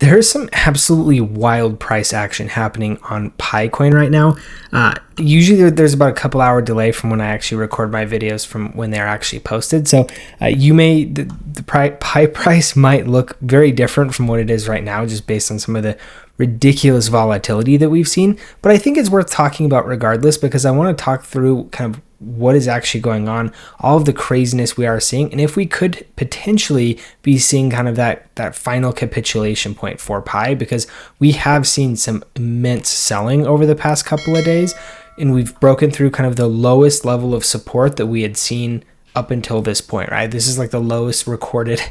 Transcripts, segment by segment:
there's some absolutely wild price action happening on Pi coin right now. Usually there's about a couple hour delay from when I actually record my videos from when they're actually posted. So the Pi price might look very different from what it is right now, just based on some of the ridiculous volatility that we've seen. But I think it's worth talking about regardless, because I want to talk through kind of what is actually going on, all of the craziness we are seeing, and if we could potentially be seeing kind of that final capitulation point for Pi, because we have seen some immense selling over the past couple of days, and we've broken through kind of the lowest level of support that we had seen up until this point, right? This is like the lowest recorded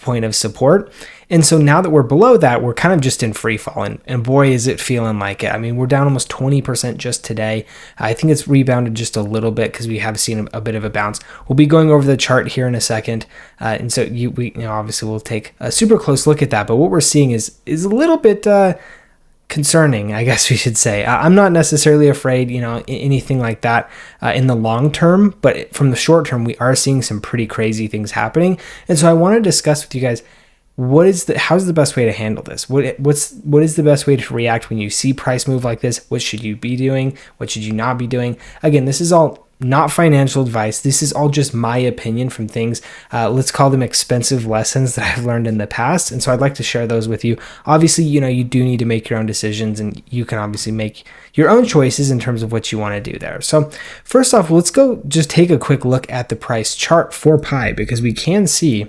point of support. And so now that we're below that, we're kind of just in free fall. And boy, is it feeling like it. I mean, we're down almost 20% just today. I think it's rebounded just a little bit because we have seen a bit of a bounce. We'll be going over the chart here in a second. And so obviously we'll take a super close look at that. But what we're seeing is a little bit concerning, I guess we should say. I'm not necessarily afraid, anything like that in the long term, but from the short term, we are seeing some pretty crazy things happening. And so I want to discuss with you guys, how's the best way to handle this? What is the best way to react when you see price move like this? What should you be doing? What should you not be doing? Again, this is all not financial advice. This is all just my opinion from things, let's call them expensive lessons that I've learned in the past. And so I'd like to share those with you. Obviously, you do need to make your own decisions, and you can obviously make your own choices in terms of what you want to do there. So first off, let's go just take a quick look at the price chart for Pi, because we can see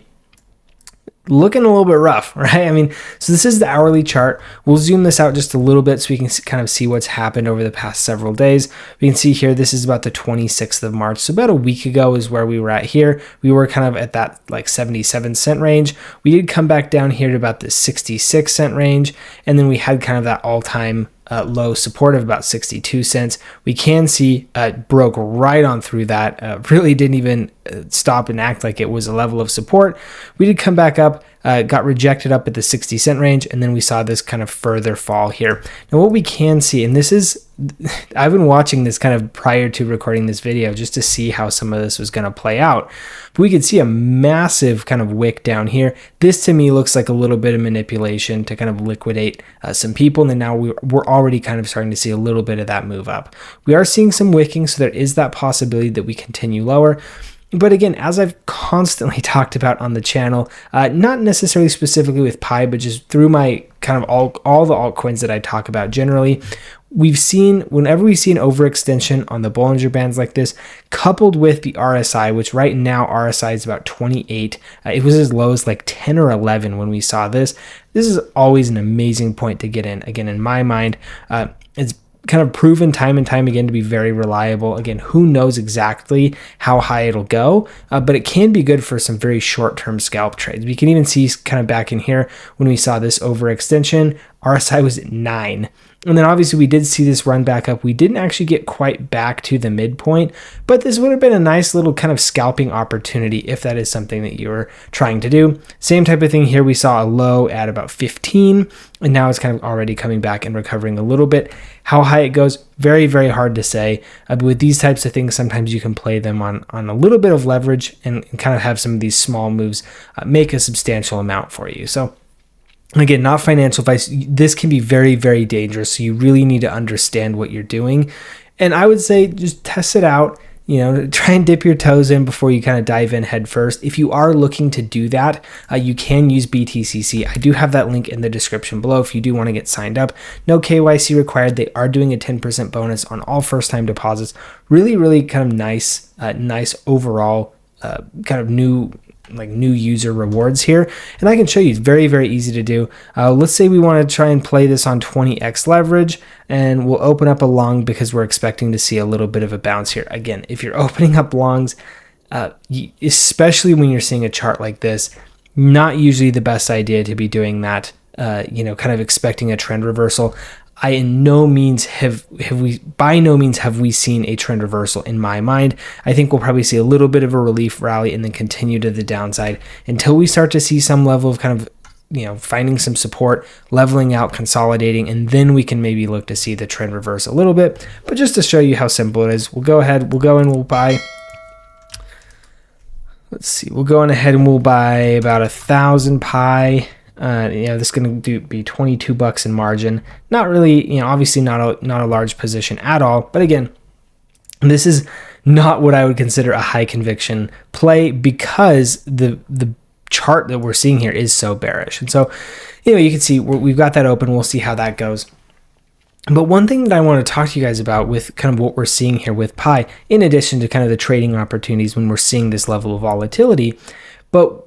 looking a little bit rough, right? I mean, so this is the hourly chart. We'll zoom this out just a little bit so we can kind of see what's happened over the past several days. We can see here, this is about the 26th of March. So about a week ago is where we were at here. We were kind of at that like 77-cent range. We did come back down here to about the 66-cent range. And then we had kind of that all-time low support of about 62 cents. We can see broke right on through that, really didn't even stop and act like it was a level of support. We did come back up, got rejected up at the 60-cent range, and then we saw this kind of further fall here. Now what we can see, and this is, I've been watching this kind of prior to recording this video just to see how some of this was going to play out. But we could see a massive kind of wick down here. This to me looks like a little bit of manipulation to kind of liquidate some people. And then now we're already kind of starting to see a little bit of that move up. We are seeing some wicking, so there is that possibility that we continue lower. But again, as I've constantly talked about on the channel, not necessarily specifically with Pi, but just through my kind of all the altcoins that I talk about generally, whenever we see an overextension on the Bollinger Bands like this, coupled with the RSI, which right now RSI is about 28, it was as low as like 10 or 11 when we saw this. This is always an amazing point to get in. Again, in my mind, it's kind of proven time and time again to be very reliable. Again, who knows exactly how high it'll go, but it can be good for some very short-term scalp trades. We can even see kind of back in here when we saw this overextension, RSI was at 9. And then obviously we did see this run back up. We didn't actually get quite back to the midpoint, but this would have been a nice little kind of scalping opportunity if that is something that you're trying to do. Same type of thing here. We saw a low at about 15, and now it's kind of already coming back and recovering a little bit. How high it goes, very, very hard to say. But with these types of things, sometimes you can play them on a little bit of leverage and kind of have some of these small moves make a substantial amount for you. So again, not financial advice. This can be very, very dangerous. So you really need to understand what you're doing. And I would say just test it out. Try and dip your toes in before you kind of dive in head first. If you are looking to do that, you can use BTCC. I do have that link in the description below if you do want to get signed up. No KYC required. They are doing a 10% bonus on all first-time deposits. Really, really kind of nice overall kind of new user rewards here. And I can show you, it's very, very easy to do. Let's say we want to try and play this on 20x leverage, and we'll open up a long because we're expecting to see a little bit of a bounce here. Again, if you're opening up longs, especially when you're seeing a chart like this, not usually the best idea to be doing that, kind of expecting a trend reversal. By no means have we seen a trend reversal in my mind. I think we'll probably see a little bit of a relief rally and then continue to the downside until we start to see some level of kind of, finding some support, leveling out, consolidating, and then we can maybe look to see the trend reverse a little bit. But just to show you how simple it is, we'll go in, we'll buy. Let's see, we'll go on ahead and we'll buy about 1,000 Pi. This is going to be 22 bucks in margin. Not really, obviously not a large position at all. But again, this is not what I would consider a high conviction play because the chart that we're seeing here is so bearish. And so, you can see we've got that open. We'll see how that goes. But one thing that I want to talk to you guys about with kind of what we're seeing here with Pi, in addition to kind of the trading opportunities when we're seeing this level of volatility, but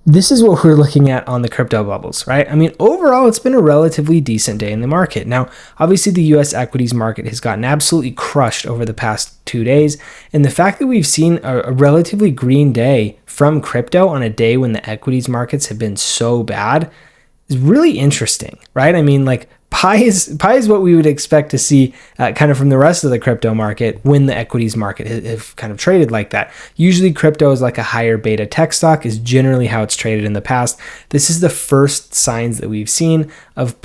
this is what we're looking at on the crypto bubbles, right? I mean, overall, it's been a relatively decent day in the market. Now, obviously, the US equities market has gotten absolutely crushed over the past 2 days. And the fact that we've seen a relatively green day from crypto on a day when the equities markets have been so bad is really interesting, right? I mean, like, Pi is what we would expect to see kind of from the rest of the crypto market when the equities market have kind of traded like that. Usually crypto is like a higher beta tech stock is generally how it's traded in the past. This is the first signs that we've seen of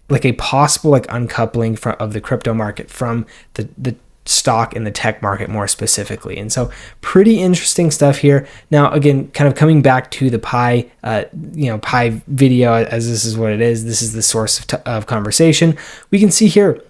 like a possible like uncoupling of the crypto market from the stock in the tech market more specifically. And so pretty interesting stuff here. Now, again, kind of coming back to the Pi, Pi video, as this is what it is. This is the source of conversation. We can see here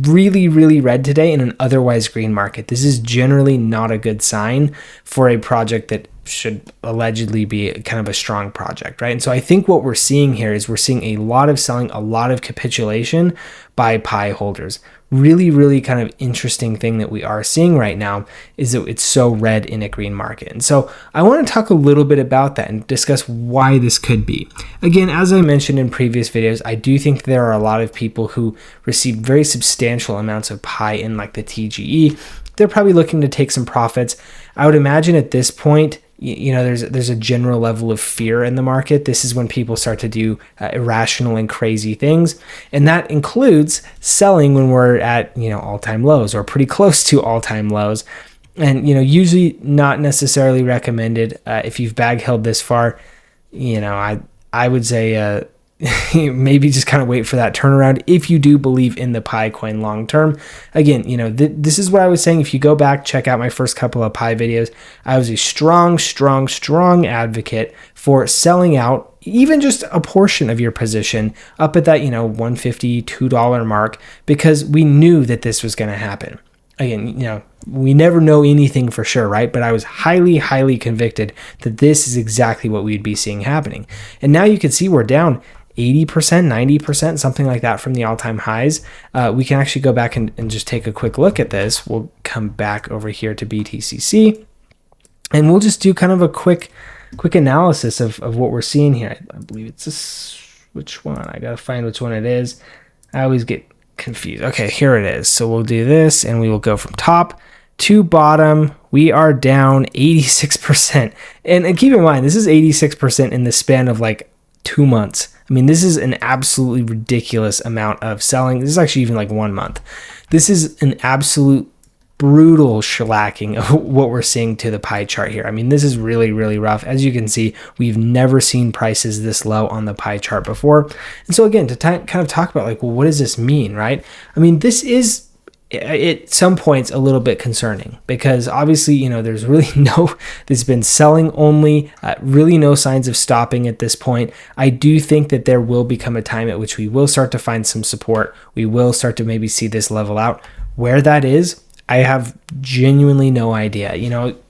really, really red today in an otherwise green market. This is generally not a good sign for a project that should allegedly be kind of a strong project, right? And so I think what we're seeing here is we're seeing a lot of selling, a lot of capitulation by Pi holders. Really, really kind of interesting thing that we are seeing right now is that it's so red in a green market. And so I want to talk a little bit about that and discuss why this could be. Again, as I mentioned in previous videos, I do think there are a lot of people who receive very substantial amounts of Pi in like the TGE. They're probably looking to take some profits. I would imagine at this point, there's a general level of fear in the market. This is when people start to do irrational and crazy things. And that includes selling when we're at, all-time lows or pretty close to all-time lows. And, usually not necessarily recommended if you've bag held this far. I would say maybe just kind of wait for that turnaround if you do believe in the Pi coin long term. Again, this is what I was saying. If you go back, check out my first couple of Pi videos, I was a strong advocate for selling out even just a portion of your position up at that, $1.50, $2 mark, because we knew that this was going to happen. Again, we never know anything for sure, right? But I was highly convicted that this is exactly what we'd be seeing happening. And now you can see we're down 80%, 90%, something like that from the all-time highs. We can actually go back and just take a quick look at this. We'll come back over here to BTCC and we'll just do kind of a quick analysis of what we're seeing here. I believe it's this, which one? I gotta find which one it is. I always get confused. Okay, here it is. So we'll do this and we will go from top to bottom. We are down 86%. And keep in mind, this is 86% in the span of like 2 months. I mean, this is an absolutely ridiculous amount of selling. This is actually even like 1 month. This is an absolute brutal shellacking of what we're seeing to the pie chart here. I mean, this is really, really rough. As you can see, we've never seen prices this low on the pie chart before. And so again, to kind of talk about like, well, what does this mean, right? I mean, this is at some points a little bit concerning because obviously, there's really there's been selling only, really no signs of stopping at this point. I do think that there will become a time at which we will start to find some support. We will start to maybe see this level out. Where that is, I have genuinely no idea.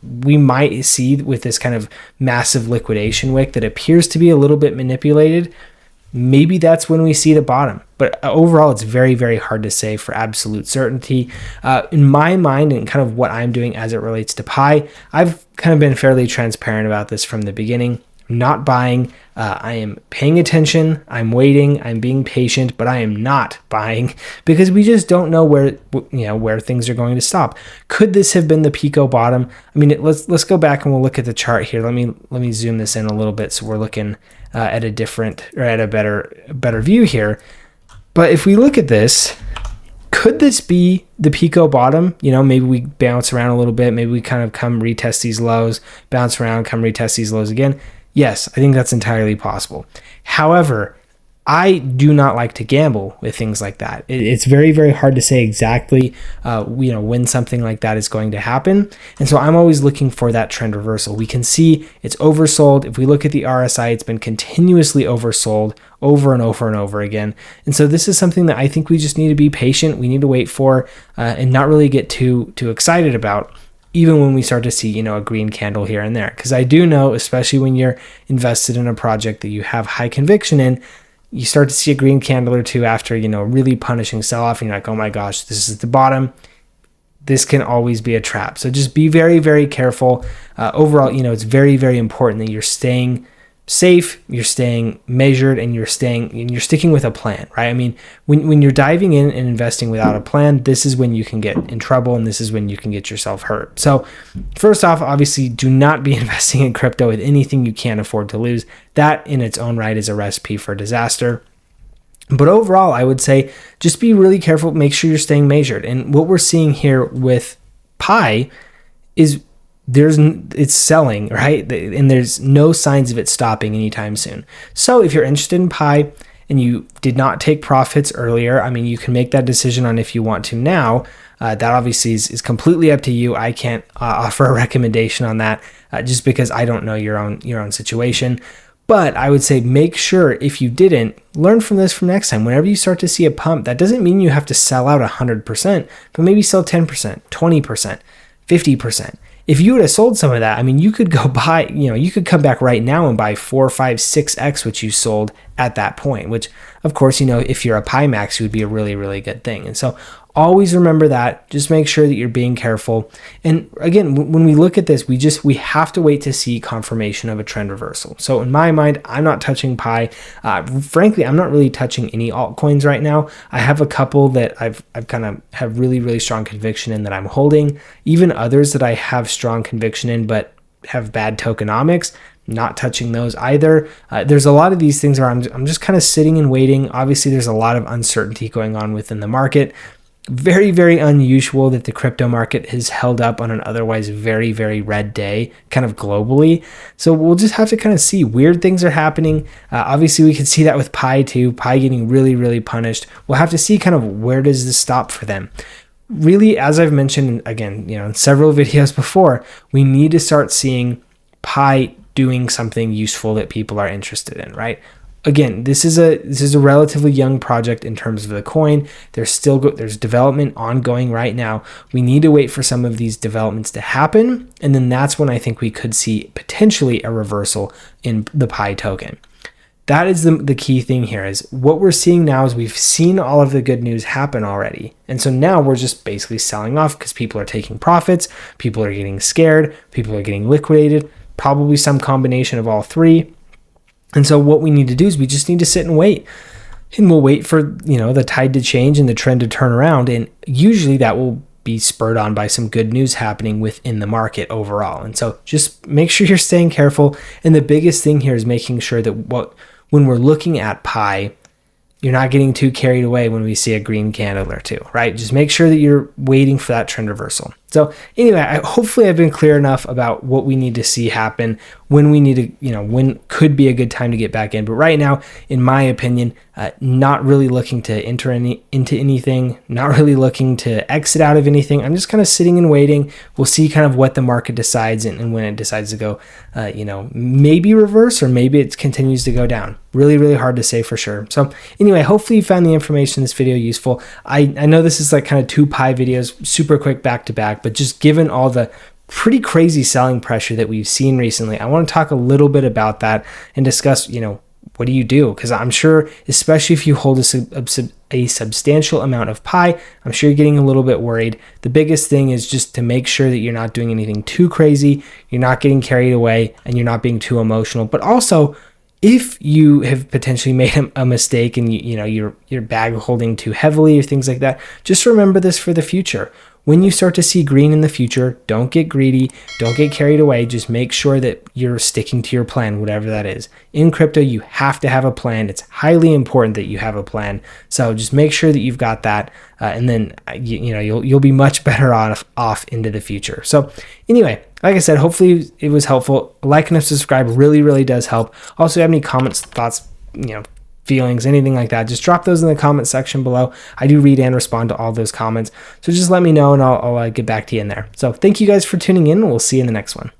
We might see with this kind of massive liquidation wick that appears to be a little bit manipulated. Maybe that's when we see the bottom. But overall, it's very, very hard to say for absolute certainty. In my mind and kind of what I'm doing as it relates to Pi, I've kind of been fairly transparent about this from the beginning. I'm not buying. I am paying attention. I'm waiting. I'm being patient, but I am not buying because we just don't know where things are going to stop. Could this have been the Pico bottom? I mean, let's go back and we'll look at the chart here. Let me zoom this in a little bit so we're looking at a different or at a better view here. But if we look at this, could this be the Pico bottom? Maybe we bounce around a little bit. Maybe we kind of come retest these lows, bounce around, come retest these lows again. Yes, I think that's entirely possible. However, I do not like to gamble with things like that. It's very, very hard to say exactly, when something like that is going to happen. And so I'm always looking for that trend reversal. We can see it's oversold. If we look at the RSI, it's been continuously oversold over and over and over again. And so this is something that I think we just need to be patient. We need to wait for and not really get too excited about, even when we start to see, a green candle here and there. Because I do know, especially when you're invested in a project that you have high conviction in, you start to see a green candle or two after, really punishing sell-off, and you're like, oh my gosh, this is the bottom. This can always be a trap. So just be very, very careful. Overall, it's very, very important that you're staying safe, you're staying measured, and you're sticking with a plan, right? I mean, when you're diving in and investing without a plan, this is when you can get in trouble, and this is when you can get yourself hurt. So first off, obviously, do not be investing in crypto with anything you can't afford to lose. That in its own right is a recipe for disaster. But overall, I would say just be really careful, make sure you're staying measured. And what we're seeing here with Pi is it's selling, right? And there's no signs of it stopping anytime soon. So if you're interested in Pi and you did not take profits earlier, I mean, you can make that decision on if you want to now. That obviously is completely up to you. I can't offer a recommendation on that just because I don't know your own situation. But I would say make sure, if you didn't, learn from this from next time. Whenever you start to see a pump, that doesn't mean you have to sell out 100%, but maybe sell 10%, 20%, 50%. If you would have sold some of that, I mean, you could go buy, you could come back right now and buy 4, 5, 6x what you sold at that point, which of course, if you're a Phemex, would be a really, really good thing. And so always remember that. Just make sure that you're being careful. And again, when we look at this, we have to wait to see confirmation of a trend reversal. So in my mind, I'm not touching Pi. Frankly, I'm not really touching any altcoins right now. I have a couple that I've kind of have really, really strong conviction in that I'm holding. Even others that I have strong conviction in but have bad tokenomics, not touching those either. There's a lot of these things where I'm just kind of sitting and waiting. Obviously, there's a lot of uncertainty going on within the market. Very, very unusual that the crypto market has held up on an otherwise very, very red day, kind of globally. So we'll just have to kind of see. Weird things are happening. Obviously, we can see that with Pi too. Pi getting really, really punished. We'll have to see kind of where does this stop for them. Really, as I've mentioned, again, in several videos before, we need to start seeing Pi doing something useful that people are interested in, right? Again, this is a relatively young project in terms of the coin. There's development ongoing right now. We need to wait for some of these developments to happen, and then that's when I think we could see potentially a reversal in the Pi token. That is the key thing here. Is what we're seeing now is we've seen all of the good news happen already, and so now we're just basically selling off because people are taking profits, people are getting scared, people are getting liquidated, probably some combination of all three. And so what we need to do is we just need to sit and wait. And we'll wait for, the tide to change and the trend to turn around. And usually that will be spurred on by some good news happening within the market overall. And so just make sure you're staying careful. And the biggest thing here is making sure that when we're looking at Pi, you're not getting too carried away when we see a green candle or two, right? Just make sure that you're waiting for that trend reversal. So anyway, hopefully I've been clear enough about what we need to see happen, when we need to, when could be a good time to get back in. But right now, in my opinion, not really looking to enter into anything, not really looking to exit out of anything. I'm just kind of sitting and waiting. We'll see kind of what the market decides and when it decides to go, maybe reverse or maybe it continues to go down. Really, really hard to say for sure. So anyway, hopefully you found the information in this video useful. I know this is like kind of 2 Pi videos, super quick back to back, but just given all the pretty crazy selling pressure that we've seen recently, I want to talk a little bit about that and discuss, what do you do? Because I'm sure, especially if you hold a substantial amount of Pi, I'm sure you're getting a little bit worried. The biggest thing is just to make sure that you're not doing anything too crazy, you're not getting carried away, and you're not being too emotional. But also, if you have potentially made a mistake and you're bag holding too heavily or things like that, just remember this for the future. When you start to see green in the future, don't get greedy, don't get carried away. Just make sure that you're sticking to your plan, whatever that is. In crypto, you have to have a plan. It's highly important that you have a plan. So just make sure that you've got that, and then you'll be much better off into the future. So anyway, like I said, hopefully it was helpful. Like and subscribe really, really does help. Also, if you have any comments, thoughts, feelings, anything like that, just drop those in the comment section below. I do read and respond to all those comments. So just let me know and I'll get back to you in there. So thank you guys for tuning in. We'll see you in the next one.